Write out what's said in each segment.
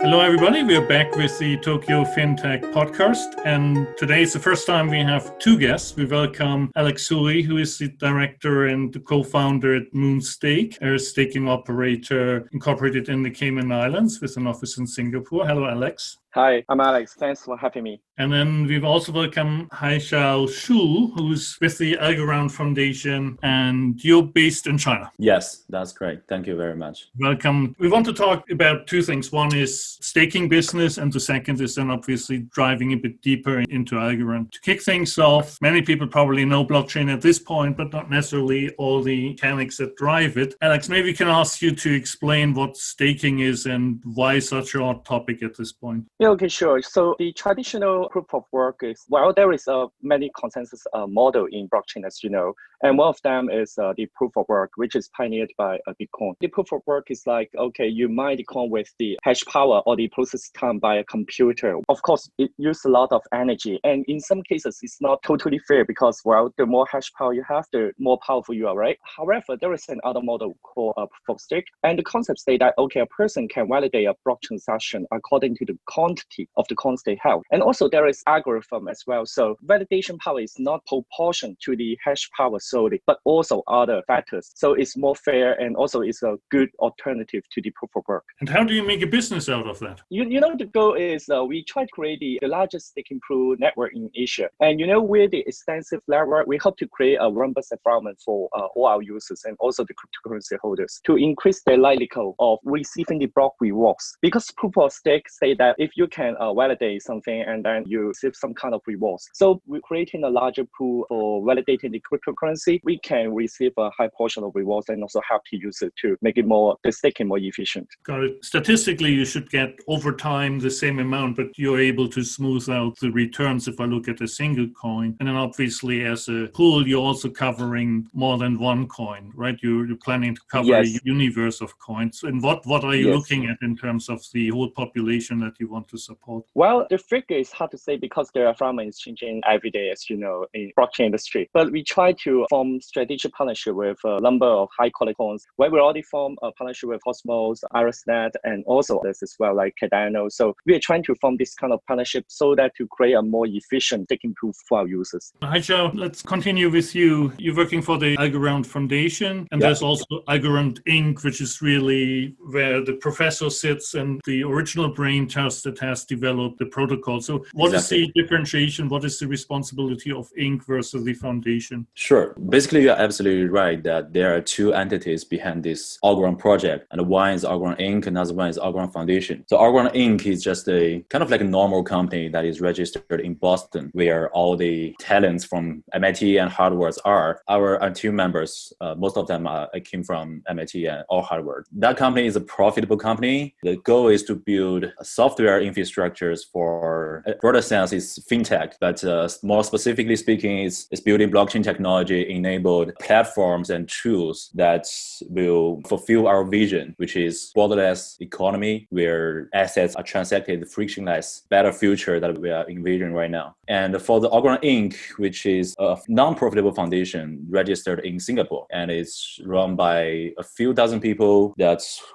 Hello, everybody. We are back with the Tokyo FinTech podcast. And today is the first time we have two guests. We welcome Alex Hui, who is the director and the co-founder at Moonstake, a staking operator incorporated in the Cayman Islands with an office in Singapore. Hello, Alex. Hi, I'm Alex. Thanks for having me. And then we've also welcomed Haichao Zhu, who's with the Algorand Foundation, and you're based in China. Yes, that's correct. Thank you very much. Welcome. We want to talk about two things. One is staking business, and the second is then obviously driving a bit deeper into Algorand. To kick things off, many people probably know blockchain at this point, but not necessarily all the mechanics that drive it. Alex, maybe we can ask you to explain what staking is and why such a hot topic at this point. Yeah, okay, sure. So the traditional proof of work is, well, there is many consensus model in blockchain, as you know, and one of them is the proof of work, which is pioneered by Bitcoin. The proof of work is like, okay, you mine the coin with the hash power or the process time by a computer. Of course, it uses a lot of energy, and in some cases, it's not totally fair because, well, the more hash power you have, the more powerful you are, right? However, there is another model called proof of stake, and the concept say that, okay, a person can validate a block transaction according to the quantity of the coins they have. And also there is algorithm as well. So validation power is not proportional to the hash power solely, but also other factors. So it's more fair and also it's a good alternative to the proof of work. And how do you make a business out of that? You know, the goal is we try to create the largest staking pool network in Asia. And you know, with the extensive network, we hope to create a robust environment for all our users and also the cryptocurrency holders to increase their likelihood of receiving the block rewards. Because proof of stake say that if you can validate something and then you receive some kind of rewards. So we're creating a larger pool for validating the cryptocurrency. We can receive a high portion of rewards and also help the user to make it the staking more efficient. Got it. Statistically, you should get over time the same amount, but you're able to smooth out the returns if I look at a single coin. And then obviously as a pool, you're also covering more than one coin, right? You're planning to cover a universe of coins. And what are you looking at in terms of the whole population that you want to support? Well, the figure is hard to say because there are environments changing every day, as you know, in blockchain industry. But we try to form strategic partnership with a number of high quality coins, where we already formed a partnership with Cosmos, IrisNet, and also this as well, like Cardano. So we are trying to form this kind of partnership so that to create a more efficient staking pool for our users. Haichao, let's continue with you. You're working for the Algorand Foundation, and there's also Algorand Inc., which is really where the professor sits and the original brain trust that has developed the protocol. So what is the differentiation? What is the responsibility of Inc. versus the foundation? Sure. Basically, you're absolutely right that there are two entities behind this Algorand project. And one is Algorand Inc. and another one is Algorand Foundation. So Algorand Inc. is just a kind of like a normal company that is registered in Boston, where all the talents from MIT and Harvard are. Our two members, most of them came from MIT and or Harvard. That company is a profitable company. The goal is to build software infrastructures for broader sense is FinTech, but more specifically speaking, is building blockchain technology enabled platforms and tools that will fulfill our vision, which is borderless economy where assets are transacted frictionless, better future that we are envisioning right now. And for the Algorand Inc., which is a non-profitable foundation registered in Singapore, and it's run by a few dozen people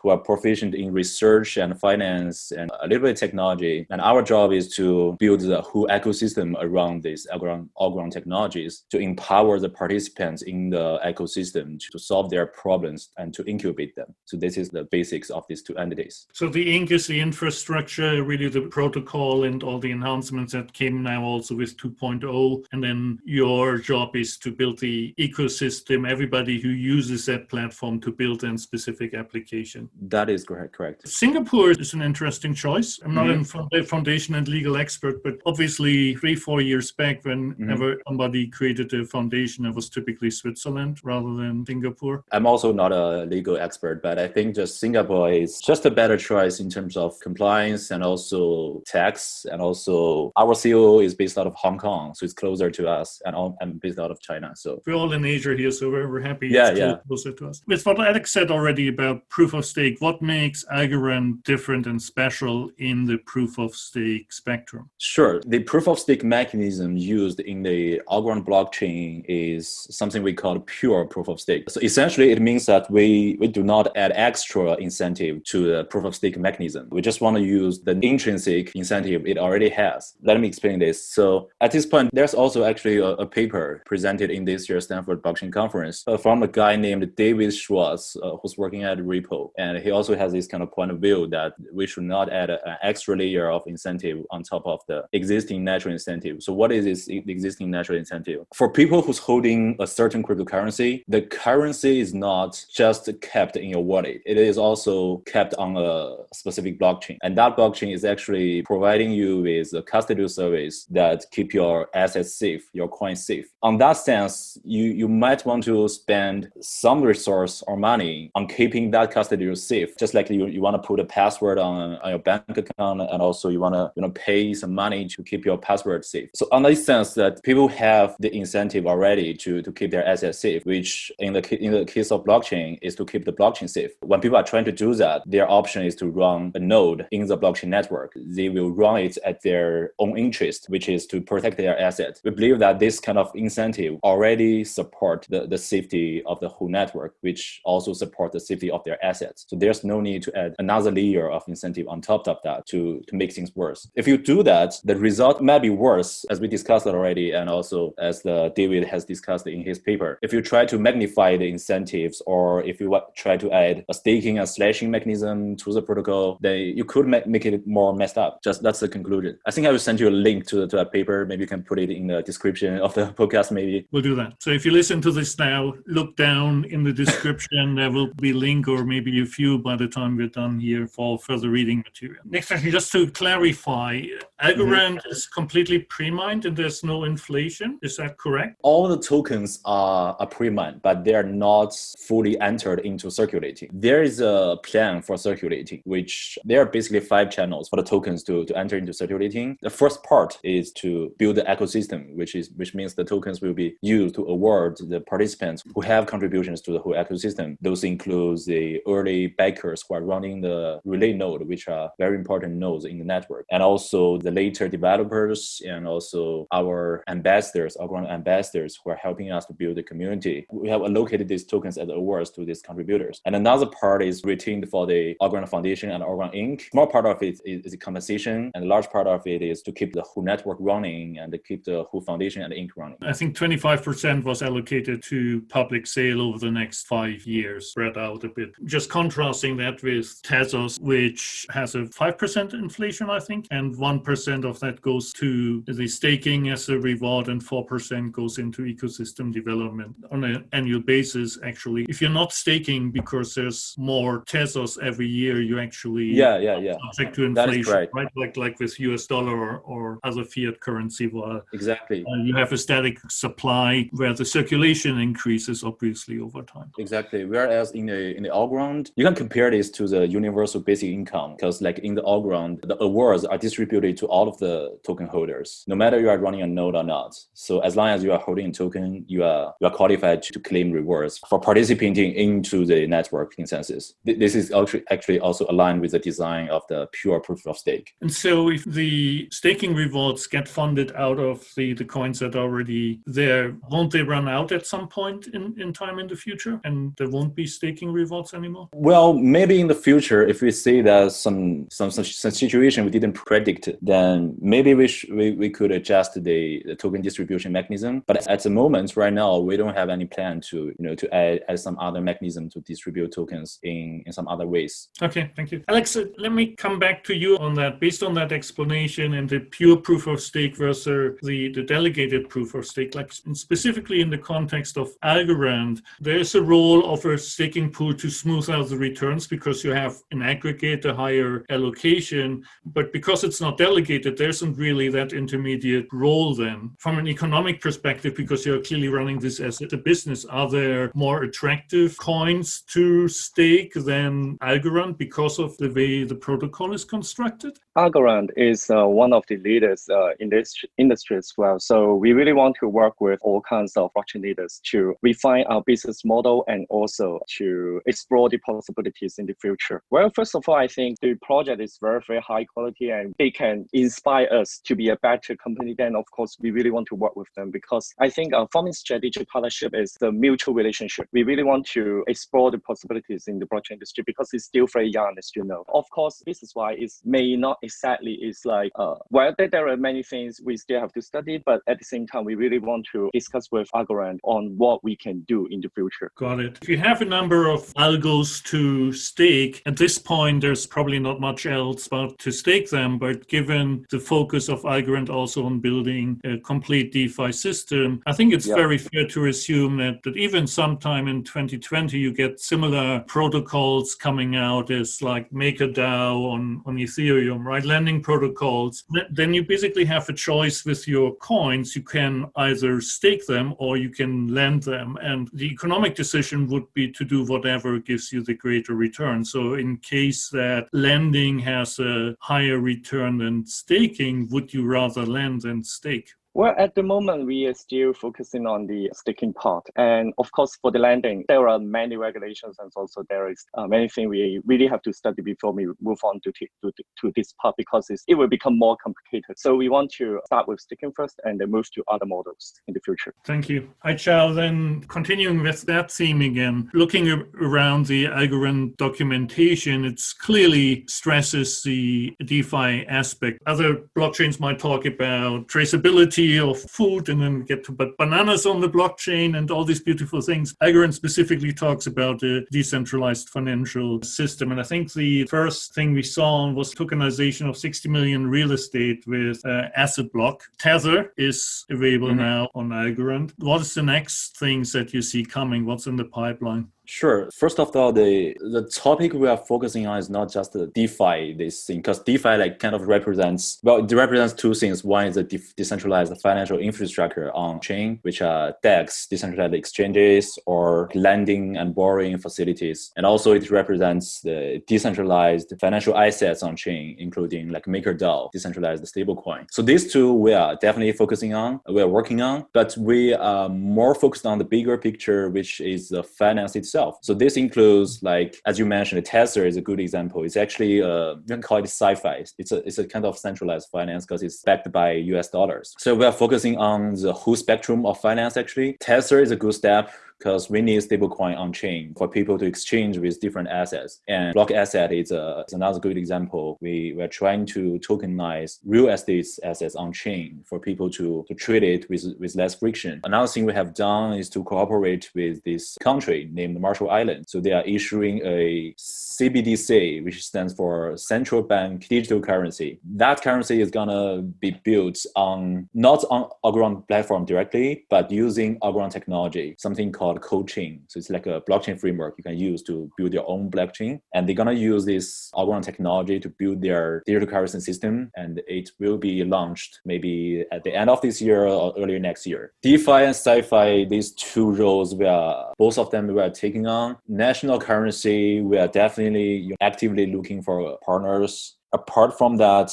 who are proficient in research and finance and a little bit of technology. And our job is to build the whole ecosystem around these Algorand technologies to empower the participants in the ecosystem to solve their problems and to incubate them. So this is the basics of these two entities. So the Inc. is the infrastructure, really the protocol and all the enhancements that came now also with 2.0. And then your job is to build the ecosystem, everybody who uses that platform to build a specific application. That is correct. Singapore is an interesting choice. I'm not a foundation and legal expert, but obviously 3-4 years back whenever somebody created a foundation, it was typically Switzerland rather than Singapore. I'm also not a legal expert, but I think just Singapore is just a better choice in terms of compliance and also tax. And also our CEO is based out of Hong Kong, so it's closer to us, and I'm based out of China. So we're all in Asia here, so we're happy it's closer to us. With what Alex said already about proof of stake, what makes Algorand different and special in the proof of stake spectrum? Sure. The proof of stake mechanism used in the Algorand blockchain is something we call pure proof of stake. So essentially, it means that we do not add extra incentive to the proof of stake mechanism. We just want to use the intrinsic incentive it already has. Let me explain this. So at this point, there's also actually a paper presented in this year's Stanford Blockchain Conference from a guy named David Schwartz, who's working at Repo. And he also has this kind of point of view that we should not add an extra layer of incentive on top of the existing natural incentive. So what is this existing natural incentive? For people who's holding a certain cryptocurrency, the currency is not just kept in your wallet. It is also kept on a specific blockchain. And that blockchain is actually providing you with a custodial service that keep your assets safe, your coins safe. On that sense, you might want to spend some resource or money on keeping that custodial safe, just like you want to put a password on your bank account, and also you want to pay some money to keep your password safe. So on this sense that people have the incentive already to keep their assets safe, which in the case of blockchain is to keep the blockchain safe. When people are trying to do that, their option is to run a node in the blockchain network. They will run it at their own interest, which is to protect their assets. We believe that this kind of incentive already support the safety of the whole network, which also support the safety of their assets. So there's no need to add another layer of incentive on top of that to make things worse. If you do that, the result might be worse, as we discussed already, and also as David has discussed in his paper. If you try to magnify the incentives, or if you try to add a staking and slashing mechanism to the protocol, then you could make it more messed up. Just that's the conclusion. I think I will send you a link to that paper. Maybe you can put it in the description of the podcast, maybe. We'll do that. So if you listen to this now, look down in the description. There will be a link, or maybe a few by the time we're done here, for further reading material. Next question, just to clarify, Algorand is completely pre-mined and there's no inflation. Is that correct? All the tokens are pre-mined, but they are not fully entered into circulating. There is a plan for circulating, which there are basically 5 channels for the tokens to enter into circulating. The first part is to build the ecosystem, which means the tokens will be used to award the participants who have contributions to the whole ecosystem. Those include the early backers who are running the relay node, which are very important nodes in the network, and also the later developers, and also our ambassadors, Algorand ambassadors, who are helping us to build the community. We have allocated these tokens as awards to these contributors. And another part is retained for the Algorand Foundation and Algorand Inc. Small part of it is compensation, and a large part of it is to keep the whole network running and to keep the whole foundation and Inc. running. I think 25% was allocated to public sale over the next 5 years, spread out a bit. Just contrasting that with Tezos, which has a 5% inflation, I think, and 1% of that goes to the staking as a reward, and 4% goes into ecosystem development on an annual basis. Actually, if you're not staking because there's more Tezos every year, you actually subject to inflation, right? Like with US dollar or other fiat currency, where exactly you have a static supply where the circulation increases obviously over time. Exactly. Whereas in the Algorand, you can compare this to the universal basic income, because like in the Algorand, the awards are distributed to all of the token holders, no matter you are running a node or not. So as long as you are holding a token, you are qualified to claim rewards for participating into the network consensus. This is actually also aligned with the design of the pure proof of stake. And so if the staking rewards get funded out of the coins that are already there, won't they run out at some point in time in the future, and there won't be staking rewards anymore? Well, maybe in the future, if we see that some situation we didn't predict, then maybe we could adjust the token distribution mechanism. But at the moment, right now, we don't have any plan to add some other mechanism to distribute tokens in some other ways. Okay, thank you. Alex, let me come back to you on that. Based on that explanation and the pure proof of stake versus the delegated proof of stake, like specifically in the context of Algorand, there's a role of a staking pool to smooth out the returns because you have in aggregate a higher allocation, but because it's not delegated, there isn't really that intermediate role then. From an economic perspective, because you're clearly running this as a business, are there more attractive coins to stake than Algorand because of the way the protocol is constructed? Algorand is one of the leaders in this industry as well. So we really want to work with all kinds of blockchain leaders to refine our business model and also to explore the possibilities in the future. Well, first of all, I think the project is very very high quality and they can inspire us to be a better company, then of course we really want to work with them, because I think forming strategic partnership is the mutual relationship. We really want to explore the possibilities in the blockchain industry because it's still very young, as you know. Of course, this is why it may not exactly is like, well, there are many things we still have to study, but at the same time, we really want to discuss with Algorand on what we can do in the future. Got it. If you have a number of algos to stake, at this point, there's probably not much else but to stake them. But given the focus of Algorand also on building a complete DeFi system, I think it's very fair to assume that even sometime in 2020, you get similar protocols coming out as like MakerDAO on Ethereum, right? Lending protocols. Then you basically have a choice with your coins. You can either stake them or you can lend them. And the economic decision would be to do whatever gives you the greater return. So in case that lending has a higher return than staking, would you rather lend than stake? Well, at the moment, we are still focusing on the staking part. And of course, for the lending, there are many regulations and also there is many things we really have to study before we move on to this part, because it will become more complicated. So we want to start with staking first and then move to other models in the future. Thank you. Haichao, then continuing with that theme again, looking around the Algorand documentation, it clearly stresses the DeFi aspect. Other blockchains might talk about traceability of food, and then we get to bananas on the blockchain and all these beautiful things. Algorand specifically talks about a decentralized financial system. And I think the first thing we saw was tokenization of 60 million real estate with Asset Block. Tether is available now on Algorand. What is the next things that you see coming? What's in the pipeline? Sure. First of all, the topic we are focusing on is not just the DeFi, this thing, because DeFi it represents two things. One is a decentralized financial infrastructure on chain, which are DEX, decentralized exchanges, or lending and borrowing facilities. And also it represents the decentralized financial assets on chain, including like MakerDAO, decentralized stablecoin. So these two we are definitely focusing on, we are working on, but we are more focused on the bigger picture, which is the finance itself. So this includes, like, as you mentioned, Tether is a good example. It's actually, you can call it sci-fi. It's a kind of centralized finance because it's backed by US dollars. So we are focusing on the whole spectrum of finance, actually. Tether is a good step because we need stablecoin on chain for people to exchange with different assets. And block asset is another good example. We are trying to tokenize real estate assets on chain for people to trade it with less friction. Another thing we have done is to cooperate with this country named Marshall Islands. So they are issuing a CBDC, which stands for Central Bank Digital Currency. That currency is gonna be built not on Algorand platform directly, but using Algorand technology, something called co-chain. So it's like a blockchain framework you can use to build your own blockchain. And they're gonna use this Algorand technology to build their digital currency system. And it will be launched maybe at the end of this year or early next year. DeFi and sci-fi, these two roles, both of them we are taking on. National currency, we are definitely actively looking for partners. Apart from that,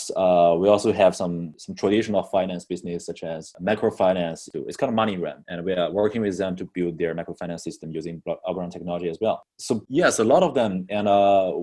we also have some traditional finance business such as microfinance. It's called MoneyRun, and we are working with them to build their microfinance system using Algorand technology as well. So yes, a lot of them, and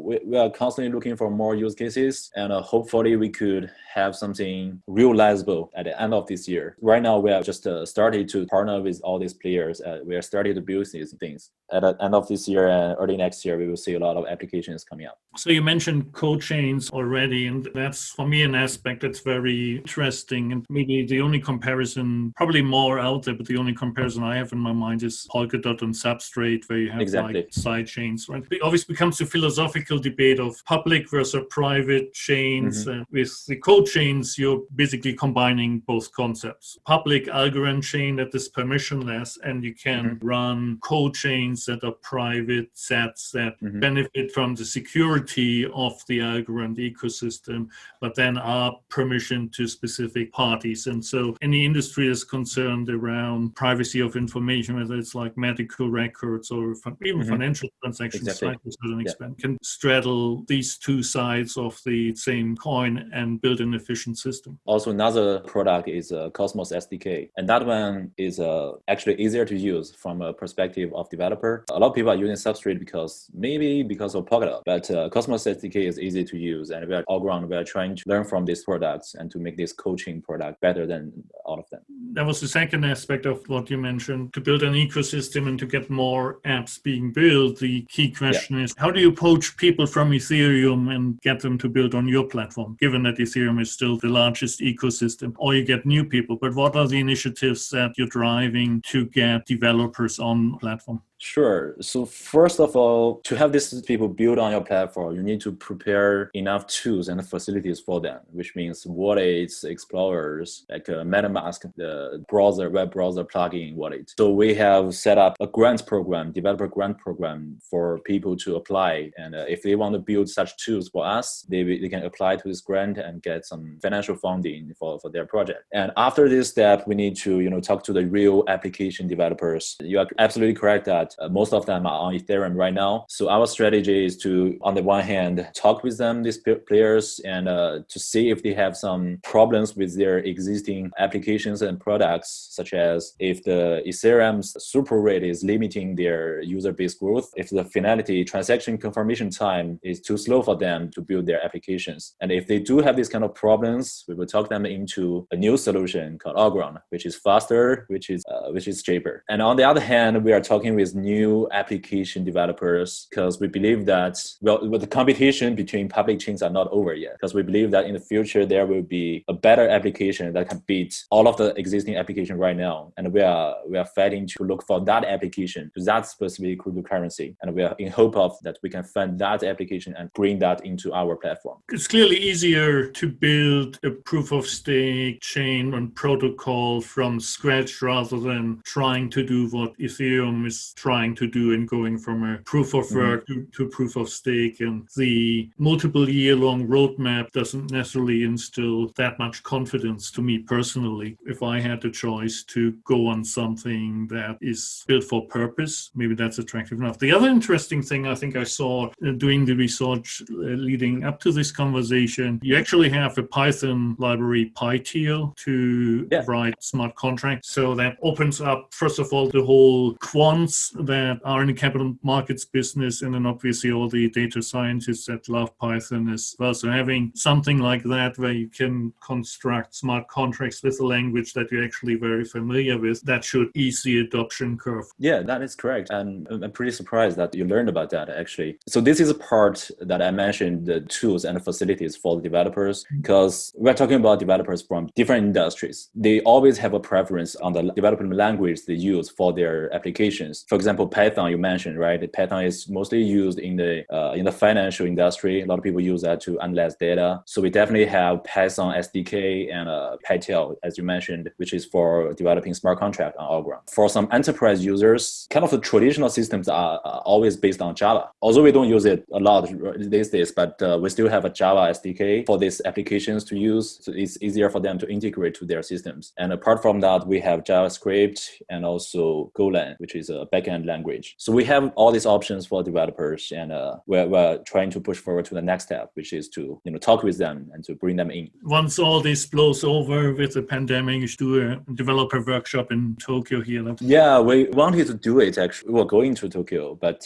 we are constantly looking for more use cases, and hopefully we could have something realizable at the end of this year. Right now, we have just started to partner with all these players. We are starting to build these things. At the end of this year and early next year, we will see a lot of applications coming up. So you mentioned co-chains already, and that's for me an aspect that's very interesting. And maybe the only comparison, probably more out there, but the only comparison I have in my mind is Polkadot and Substrate, where you have like side chains, right? It obviously becomes a philosophical debate of public versus private chains. With the co-chains, you're basically combining both concepts. Public Algorand chain that is permissionless, and you can run co-chains that are private sets that benefit from the security of the Algorand ecosystem, but then are permissioned to specific parties. And so any industry is concerned around privacy of information, whether it's like medical records or even financial transactions, right, to a certain extent, can straddle these two sides of the same coin and build an efficient system. Also, another product is Cosmos SDK. And that one is actually easier to use from a perspective of developers. developer. A lot of people are using Substrate because of Polkadot, but Cosmos SDK is easy to use, and we are Algorand. We are trying to learn from these products and to make this coaching product better than all of them. That was the second aspect of what you mentioned, to build an ecosystem and to get more apps being built. The key question is, how do you poach people from Ethereum and get them to build on your platform, given that Ethereum is still the largest ecosystem? Or you get new people, but what are the initiatives that you're driving to get developers on the platform? Sure. So first of all, to have these people build on your platform, you need to prepare enough tools and facilities for them, which means wallets, explorers, like MetaMask, the web browser plugin wallet. So we have set up a developer grant program for people to apply. And if they want to build such tools for us, they can apply to this grant and get some financial funding for their project. And after this step, we need to talk to the real application developers. You are absolutely correct that most of them are on Ethereum right now. So our strategy is to, on the one hand, talk with them, these players, and to see if they have some problems with their existing applications and products, such as if the Ethereum's super rate is limiting their user base growth, if the finality transaction confirmation time is too slow for them to build their applications. And if they do have these kind of problems, we will talk them into a new solution called Algorand, which is faster, which is cheaper. And on the other hand, we are talking with new application developers because we believe that, the competition between public chains are not over yet, because we believe that in the future there will be a better application that can beat all of the existing application right now. And we are fighting to look for that application to that specific cryptocurrency. And we are in hope of that we can find that application and bring that into our platform. It's clearly easier to build a proof of stake chain and protocol from scratch rather than trying to do what Ethereum is trying to do and going from a proof of work to proof of stake. And the multiple year-long roadmap doesn't necessarily instill that much confidence to me personally. If I had the choice to go on something that is built for purpose, maybe that's attractive enough. The other interesting thing I think I saw doing the research leading up to this conversation, you actually have a Python library, PyTeal, to write smart contracts. So that opens up, first of all, the whole quants that are in the capital markets business, and then obviously all the data scientists that love Python as well. So having something like that where you can construct smart contracts with a language that you're actually very familiar with, that should ease the adoption curve. Yeah, that is correct. And I'm pretty surprised that you learned about that, actually. So this is a part that I mentioned, the tools and the facilities for the developers, because we're talking about developers from different industries. They always have a preference on the development language they use for their applications. For example, Python, you mentioned, right? Python is mostly used in the financial industry. A lot of people use that to analyze data. So we definitely have Python SDK and PyTeal, as you mentioned, which is for developing smart contract on Algorand. For some enterprise users, kind of the traditional systems are always based on Java. Although we don't use it a lot these days, but we still have a Java SDK for these applications to use. So it's easier for them to integrate to their systems. And apart from that, we have JavaScript and also Golang, which is a backend language. So we have all these options for developers, and we're trying to push forward to the next step, which is to talk with them and to bring them in. Once all this blows over with the pandemic, you should do a developer workshop in Tokyo here. Yeah, we wanted to do it actually. We were going to Tokyo, but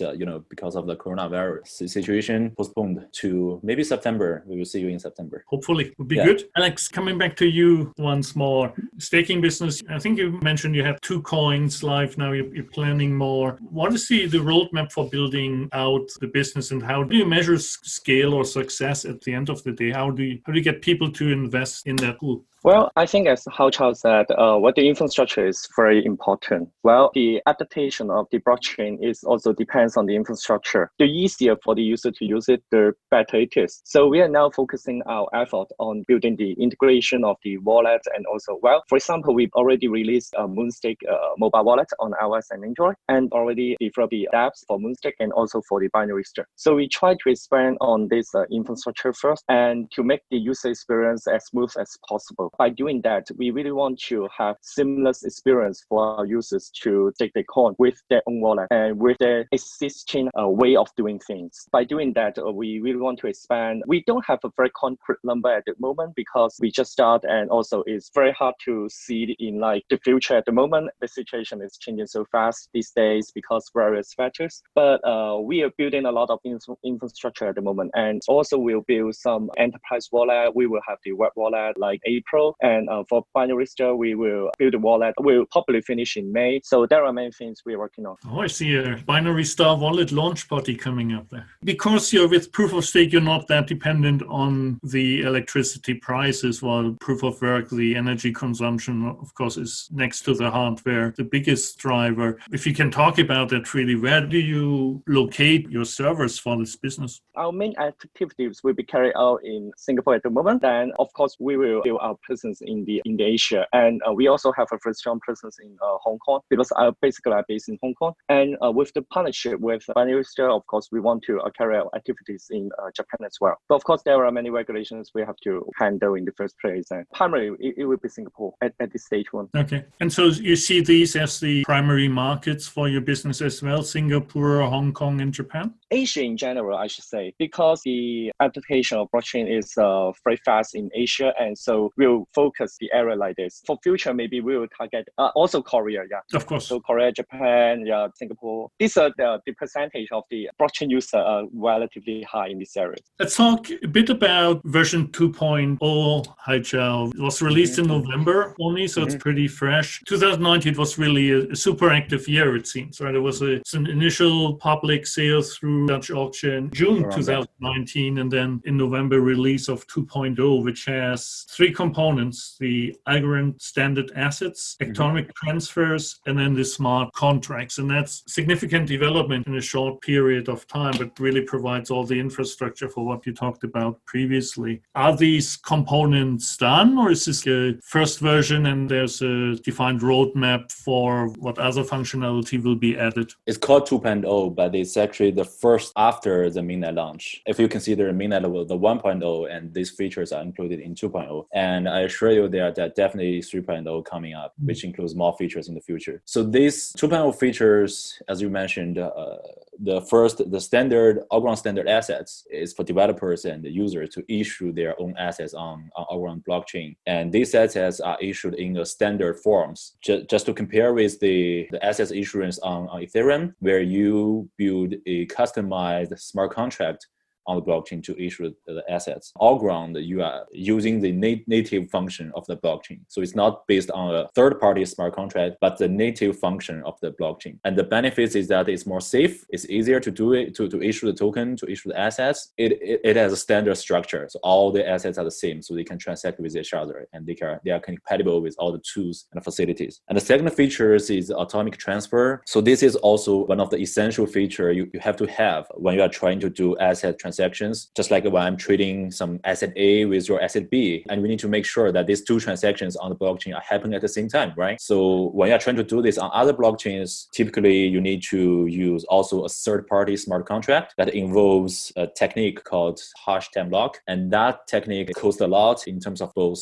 because of the coronavirus situation, postponed to maybe September. We will see you in September. Hopefully, would be good. Alex, coming back to you once more. Staking business, I think you mentioned you have 2 coins live now. You're planning more. What is the roadmap for building out the business, and how do you measure scale or success at the end of the day? How do you get people to invest in that pool? Well, I think as Haichao said, what the infrastructure is very important. Well, the adaptation of the blockchain is also depends on the infrastructure. The easier for the user to use it, the better it is. So we are now focusing our effort on building the integration of the wallet, and also, well, for example, we've already released a Moonstake mobile wallet on iOS and Android, and already developed the apps for Moonstake and also for the BinaryStar. So we try to expand on this infrastructure first, and to make the user experience as smooth as possible. So by doing that, we really want to have seamless experience for our users to take the coin with their own wallet and with their existing way of doing things. By doing that, we really want to expand. We don't have a very concrete number at the moment because we just start, and also it's very hard to see in like the future. At the moment, the situation is changing so fast these days because various factors. But we are building a lot of infrastructure at the moment, and also we'll build some enterprise wallet. We will have the web wallet like April, and for BinaryStar, we will build a wallet. We'll probably finish in May. So there are many things we're working on. Oh, I see a BinaryStar wallet launch party coming up there. Because you're with proof of stake, you're not that dependent on the electricity prices, while proof of work, the energy consumption, of course, is next to the hardware, the biggest driver. If you can talk about that really, where do you locate your servers for this business? Our main activities will be carried out in Singapore at the moment. Then, of course, we will build our presence in Asia. And we also have a very strong presence in Hong Kong, because I basically are based in Hong Kong. And with the partnership with BinaryStar, of course, we want to carry out activities in Japan as well. But of course, there are many regulations we have to handle in the first place. And primarily, it will be Singapore at this stage one. Okay. And so you see these as the primary markets for your business as well, Singapore, Hong Kong, and Japan? Asia in general, I should say, because the application of blockchain is very fast in Asia. And so we'll focus the area like this. For future, maybe we will target also Korea, yeah. Of course. So Korea, Japan, yeah, Singapore. These are the percentage of the blockchain user are relatively high in this area. Let's talk a bit about version 2.0, Haichao. It was released in November only, so it's pretty fresh. 2019 was really a super active year, it seems, right? It was an initial public sale through Dutch auction, June 2019, and then in November release of 2.0, which has three components: the Algorand Standard Assets, atomic transfers, and then the smart contracts. And that's significant development in a short period of time, but really provides all the infrastructure for what you talked about previously. Are these components done, or is this the first version and there's a defined roadmap for what other functionality will be added? It's called 2.0, but it's actually the first after the mainnet launch. If you consider mainnet the 1.0, and these features are included in 2.0. And I assure you there are definitely 3.0 coming up, which includes more features in the future. So these 2.0 features, as you mentioned, the standard Algorand Standard Assets is for developers and the users to issue their own assets on Algorand blockchain. And these assets are issued in a standard forms. Just to compare with the assets issuance on Ethereum, where you build a customized smart contract on the blockchain to issue the assets. Algorand, you are using the native function of the blockchain. So it's not based on a third-party smart contract, but the native function of the blockchain. And the benefits is that it's more safe, it's easier to do it, to issue the token, to issue the assets. It has a standard structure. So all the assets are the same, so they can transact with each other, and they are compatible with all the tools and facilities. And the second feature is atomic transfer. So this is also one of the essential features you have to have when you are trying to do asset transactions, just like when I'm trading some asset A with your asset B. And we need to make sure that these two transactions on the blockchain are happening at the same time, right? So when you're trying to do this on other blockchains, typically you need to use also a third-party smart contract that involves a technique called hash time lock. And that technique costs a lot in terms of both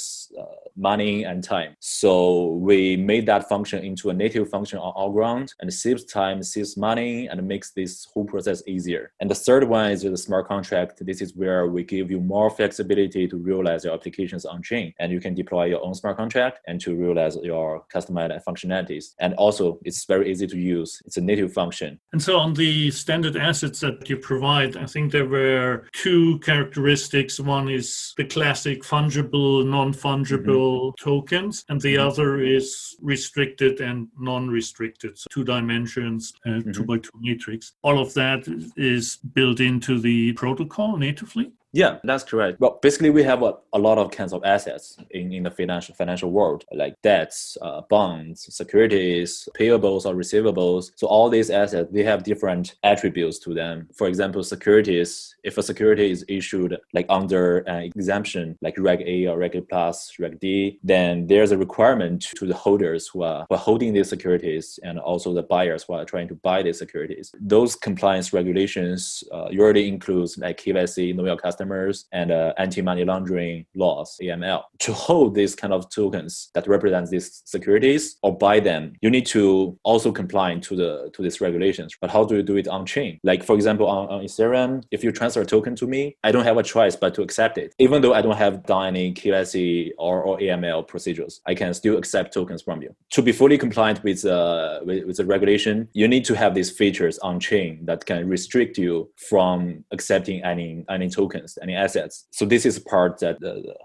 money and time. So we made that function into a native function on Algorand, and it saves time, saves money, and makes this whole process easier. And the third one is the smart contract. This is where we give you more flexibility to realize your applications on chain, and you can deploy your own smart contract and to realize your customized functionalities. And also, it's very easy to use. It's a native function. And so on the standard assets that you provide, I think there were two characteristics. One is the classic fungible, non-fungible tokens, and the other is restricted and non-restricted. So 2 dimensions, 2x2 matrix. All of that is built into the protocol natively? Yeah, that's correct. Well, basically, we have a lot of kinds of assets in the financial world, like debts, bonds, securities, payables or receivables. So all these assets, they have different attributes to them. For example, securities, if a security is issued like under an exemption, like Reg A or Reg A plus, Reg D, then there's a requirement to the holders who are holding these securities, and also the buyers who are trying to buy these securities. Those compliance regulations usually includes like KYC, know your customer, customers and anti-money laundering laws, AML. To hold these kind of tokens that represent these securities or buy them, you need to also comply to these regulations. But how do you do it on chain? Like, for example, on Ethereum, if you transfer a token to me, I don't have a choice but to accept it. Even though I don't have done any KYC or AML procedures, I can still accept tokens from you. To be fully compliant with the regulation, you need to have these features on chain that can restrict you from accepting any tokens, any assets. So this is a part that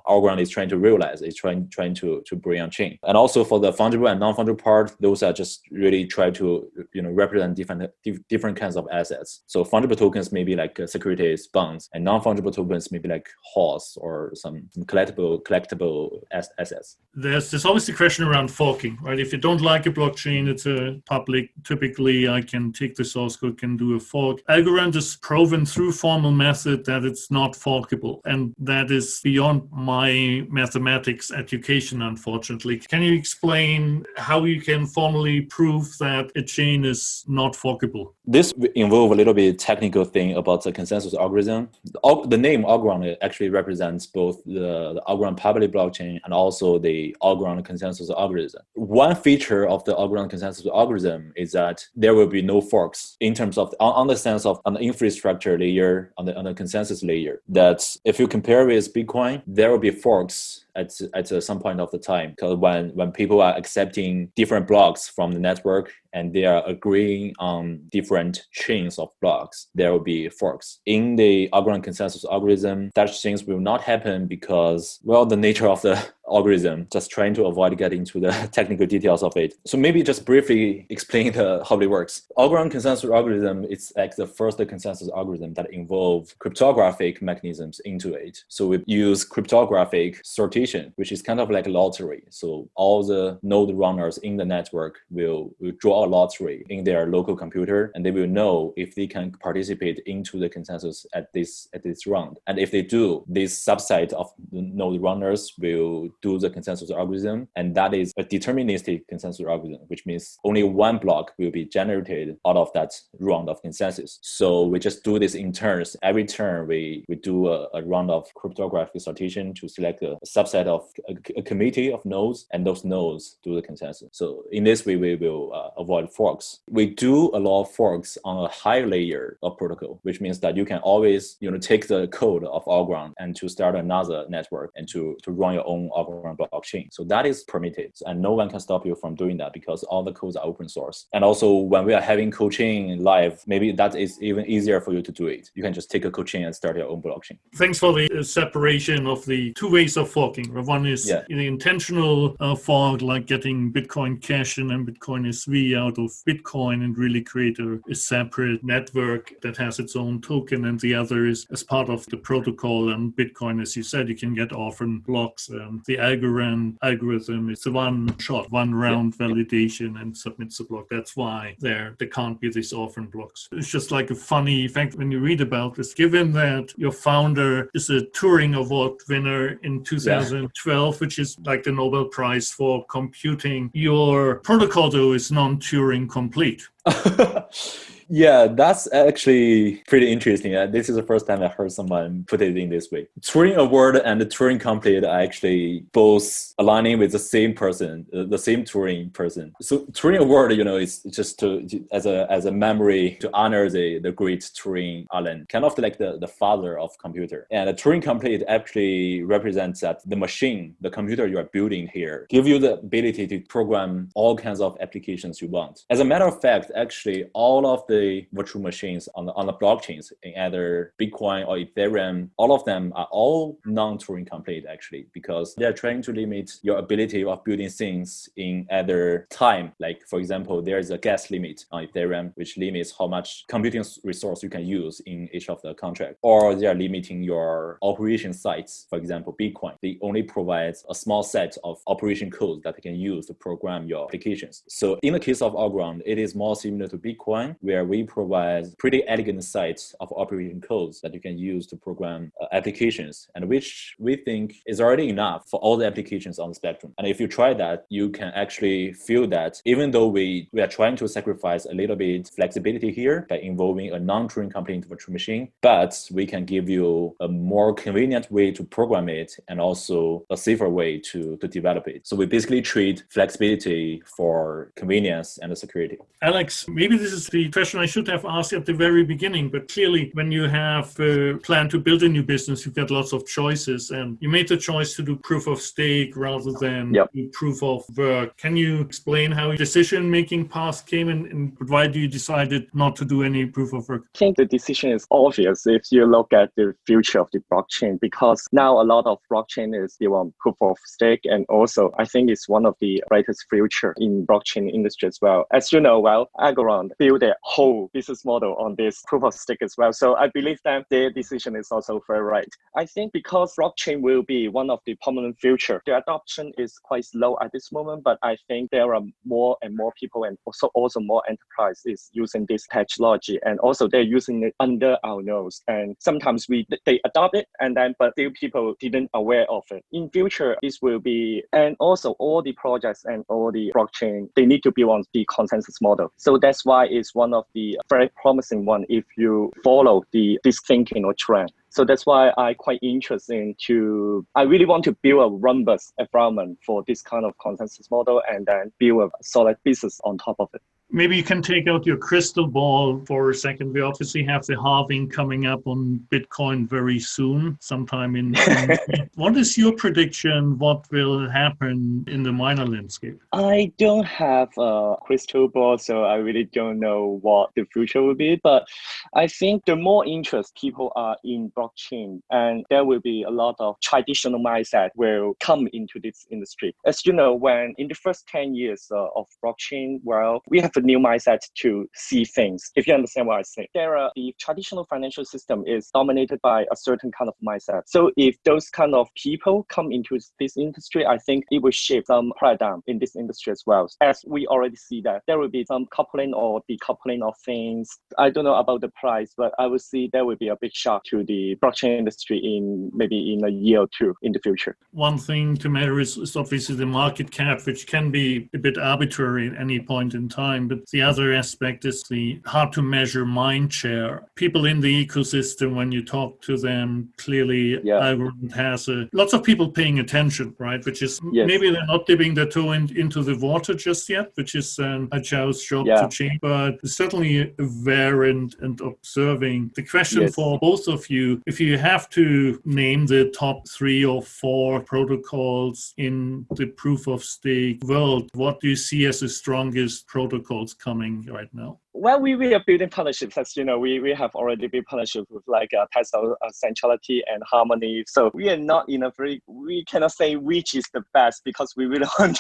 Algorand is trying to realize, is trying to bring on chain. And also for the fungible and non-fungible part, those are just really try to represent different kinds of assets. So fungible tokens may be like securities, bonds, and non-fungible tokens may be like horse or some collectible assets. There's always the question around forking, right? If you don't like a blockchain, it's a public, typically I can take the source code, can do a fork. Algorand has proven through formal method that it's not forkable. And that is beyond my mathematics education, unfortunately. Can you explain how you can formally prove that a chain is not forkable? This involves a little bit technical thing about the consensus algorithm. The name Algorand actually represents both the Algorand public blockchain and also the Algorand consensus algorithm. One feature of the Algorand consensus algorithm is that there will be no forks in terms of on the infrastructure layer, on the consensus layer. That if you compare with Bitcoin, there will be forks at some point of the time, because when people are accepting different blocks from the network and they are agreeing on different chains of blocks, there will be forks. In the Algorand consensus algorithm, such things will not happen because, well, the nature of the algorithm, just trying to avoid getting into the technical details of it. So maybe just briefly explain how it works. Algorand consensus algorithm is like the first consensus algorithm that involve cryptographic mechanisms into it. So we use cryptographic sortation, which is kind of like a lottery. So all the node runners in the network will draw a lottery in their local computer, and they will know if they can participate into the consensus at this round. And if they do, this subset of the node runners will do the consensus algorithm, and that is a deterministic consensus algorithm, which means only one block will be generated out of that round of consensus. So we just do this in turns. Every turn we do a round of cryptographic sortation to select a subset of a committee of nodes, and those nodes do the consensus. So in this way, we will avoid forks. We do allow forks on a high layer of protocol, which means that you can always take the code of Algorand and to start another network and to run your own Algorand blockchain. So that is permitted, and no one can stop you from doing that because all the codes are open source. And also when we are having co-chain live, maybe that is even easier for you to do it. You can just take a co-chain and start your own blockchain. Thanks for the separation of the two ways of forking. One is the intentional fork, like getting Bitcoin Cash and then Bitcoin SV out of Bitcoin and really create a separate network that has its own token. And the other is as part of the protocol and Bitcoin, as you said, you can get orphan blocks. The Algorand algorithm is the one shot, one round validation and submits the block. That's why there can't be these orphan blocks. It's just like a funny fact when you read about this, given that your founder is a Turing Award winner in 2012, which is like the Nobel Prize for computing. Your protocol, though, is non-Turing complete. Yeah, that's actually pretty interesting. This is the first time I heard someone put it in this way. Turing Award and the Turing Complete are actually both aligning with the same person, the same Turing person. So Turing Award, is just as a memory to honor the great Turing Alan, kind of like the father of computer. And the Turing Complete actually represents that the machine, the computer you are building here, give you the ability to program all kinds of applications you want. As a matter of fact, actually, all of the virtual machines on the blockchains in either Bitcoin or Ethereum, all of them are all non-Turing complete actually, because they're trying to limit your ability of building things in either time. Like for example, there is a gas limit on Ethereum, which limits how much computing resource you can use in each of the contract, or they are limiting your operation sites. For example, Bitcoin, they only provide a small set of operation codes that you can use to program your applications. So in the case of Algorand, it is more similar to Bitcoin, where where we provide pretty elegant sites of operating codes that you can use to program applications, and which we think is already enough for all the applications on the spectrum. And if you try that, you can actually feel that even though we are trying to sacrifice a little bit flexibility here by involving a non-Turing complete virtual machine, but we can give you a more convenient way to program it and also a safer way to develop it. So we basically treat flexibility for convenience and security. Alex, maybe this is the question I should have asked at the very beginning, but clearly when you have a plan to build a new business, you've got lots of choices, and you made the choice to do proof of stake rather than do proof of work. Can you explain how your decision-making path came and why you decided not to do any proof of work? I think the decision is obvious if you look at the future of the blockchain, because now a lot of blockchain is still on proof of stake, and also I think it's one of the brightest future in blockchain industry as well. As you know, Algorand built their whole business model on this proof of stake as well. So I believe that their decision is also very right. I think because blockchain will be one of the prominent future, the adoption is quite slow at this moment, but I think there are more and more people and also more enterprises using this technology, and also they're using it under our nose. And sometimes they adopt it, and then but still people didn't aware of it. In future, this will be, and also all the projects and all the blockchain, they need to be on the consensus model. So that's why it's one of the very promising one if you follow this thinking or trend. So that's why I'm quite interested I really want to build a robust environment for this kind of consensus model and then build a solid business on top of it. Maybe you can take out your crystal ball for a second. We obviously have the halving coming up on Bitcoin very soon, sometime in What is your prediction? What will happen in the miner landscape? I don't have a crystal ball, so I really don't know what the future will be. But I think the more interest people are in blockchain, and there will be a lot of traditional mindset will come into this industry. As you know, when in the first 10 years of blockchain, we have a new mindset to see things. If you understand what I say, the traditional financial system is dominated by a certain kind of mindset. So if those kind of people come into this industry, I think it will shape some paradigm in this industry as well. As we already see that there will be some coupling or decoupling of things. I don't know about the price, but I would see there will be a big shock to the blockchain industry maybe in a year or two in the future. One thing to measure is obviously the market cap, which can be a bit arbitrary at any point in time. But the other aspect is the hard to measure mind share. People in the ecosystem, when you talk to them, clearly Algorand has lots of people paying attention, right? Which is maybe they're not dipping their toe into the water just yet, which is Haichao's job to change. But certainly aware and observing. The question for both of you, if you have to name the top 3 or 4 protocols in the proof of stake world, what do you see as the strongest protocols coming right now? Well, we are building partnerships. As you know, we have already built partnerships with Tesla, Centrality, and Harmony. So we are not we cannot say which is the best because we really want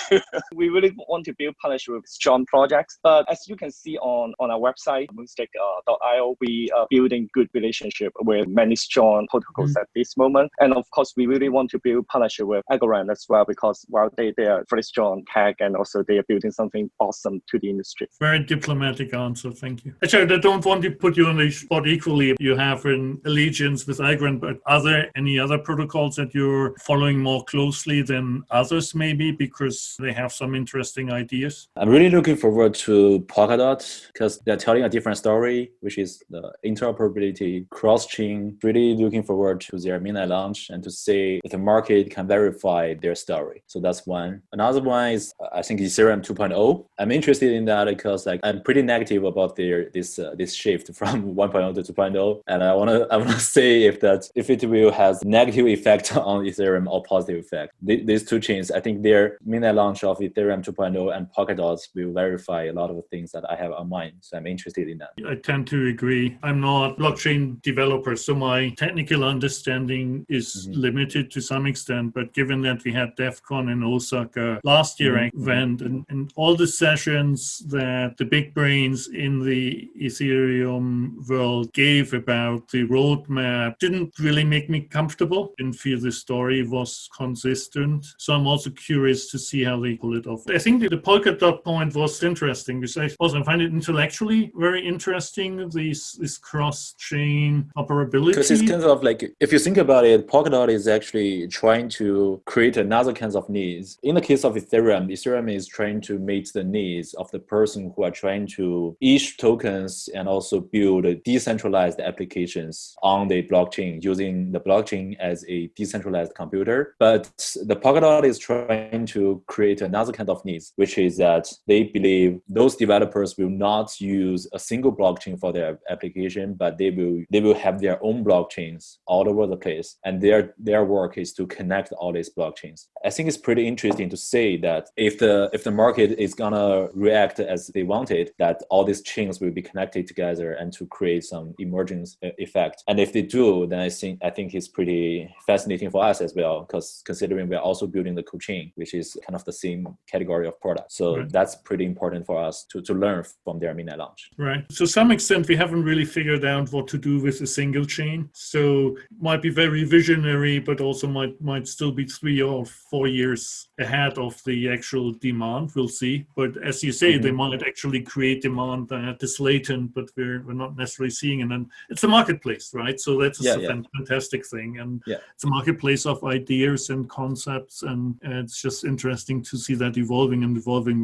to build partnership with strong projects. But as you can see on our website, moonstake.io, we are building good relationship with many strong protocols at this moment. And of course, we really want to build partnership with Algorand as well because they are very strong tech and also they are building something awesome to the industry. Very diplomatic answer. Thank you. Actually, I don't want to put you on the spot equally. You have an allegiance with Algorand, but are there any other protocols that you're following more closely than others, maybe because they have some interesting ideas? I'm really looking forward to Polkadot because they're telling a different story, which is the interoperability, cross-chain. Really looking forward to their mainnet launch and to see if the market can verify their story. So that's one. Another one is, I think, Ethereum 2.0. I'm interested in that because I'm pretty negative about this shift from 1.0 to 2.0, and I wanna say if it will have negative effect on Ethereum or positive effect. These two chains, I think their mainnet launch of Ethereum 2.0 and Polkadot will verify a lot of the things that I have on mind. So I'm interested in that. I tend to agree. I'm not a blockchain developer, so my technical understanding is limited to some extent. But given that we had DEF CON in Osaka last year event and all the sessions that the big brains in the Ethereum world gave about the roadmap didn't really make me comfortable. Didn't feel the story was consistent. So I'm also curious to see how they pull it off. I think the Polkadot point was interesting because I also find it intellectually very interesting, this cross-chain operability. Because it's kind of like, if you think about it, Polkadot is actually trying to create another kinds of needs. In the case of Ethereum is trying to meet the needs of the person who are trying to issue tokens and also build decentralized applications on the blockchain, using the blockchain as a decentralized computer. But the Polkadot is trying to create another kind of needs, which is that they believe those developers will not use a single blockchain for their application, but they will have their own blockchains all over the place. And their work is to connect all these blockchains. I think it's pretty interesting to say that if the market is gonna react as they wanted, that all these chains will be connected together and to create some emergence effect. And if they do, then I think it's pretty fascinating for us as well, because considering we're also building the co-chain, which is kind of the same category of product. So right. That's pretty important for us to learn from their mainnet launch. Right. To some extent, we haven't really figured out what to do with a single chain. So might be very visionary, but also might still be 3 or 4 years ahead of the actual demand. We'll see. But as you say, they might actually create demand that is latent, but we're not necessarily seeing it. And it's a marketplace, right? So that's a fantastic thing. And it's a marketplace of ideas and concepts. And it's just interesting to see that evolving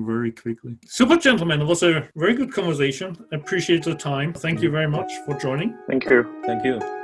very quickly. Super, gentlemen. It was a very good conversation. I appreciate the time. Thank you very much for joining. Thank you. Thank you.